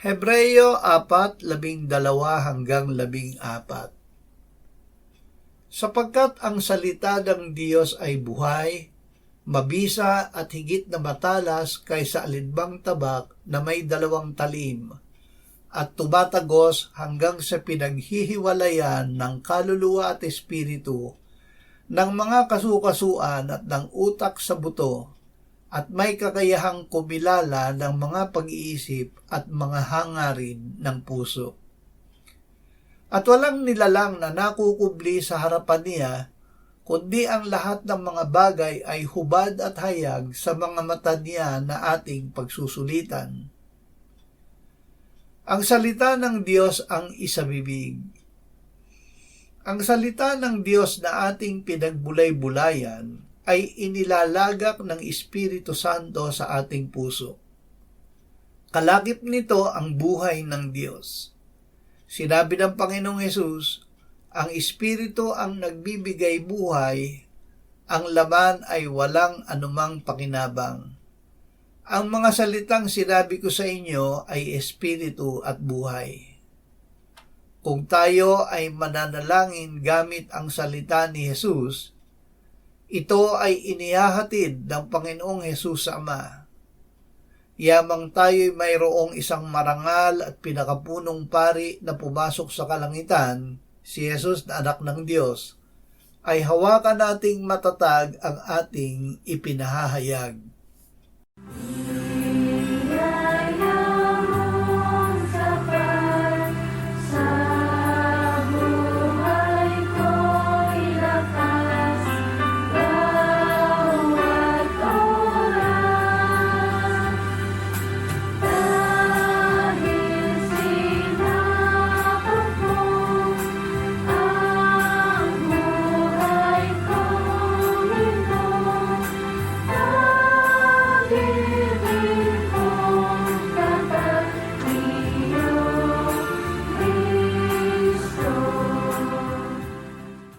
Hebreo 4:12-14. Sapagkat ang salita ng Diyos ay buhay, mabisa at higit na matalas kaysa alinbang tabak na may 2 talim, at tumatagos hanggang sa pinaghihiwalayan ng kaluluwa at espiritu, ng mga kasukasuan at ng utak sa buto, at may kakayahang kumilala ng mga pag-iisip at mga hangarin ng puso. At walang nilalang na nakukubli sa harapan niya, kundi ang lahat ng mga bagay ay hubad at hayag sa mga mata niya na ating pagsusulitan. Ang salita ng Diyos ang isabibig. Ang salita ng Diyos na ating pinagbulay-bulayan ay inilalagak ng Espiritu Santo sa ating puso. Kalakip nito ang buhay ng Diyos. Sinabi ng Panginoong Hesus, ang Espiritu ang nagbibigay buhay, ang laman ay walang anumang pakinabang. Ang mga salitang sinabi ko sa inyo ay Espiritu at buhay. Kung tayo ay mananalangin gamit ang salita ni Hesus, ito ay inihahatid ng Panginoong Hesus sa Ama. Yamang tayo'y mayroong isang marangal at pinakapunong pari na pumasok sa kalangitan, si Jesus na anak ng Diyos, ay hawakan nating matatag ang ating ipinahahayag.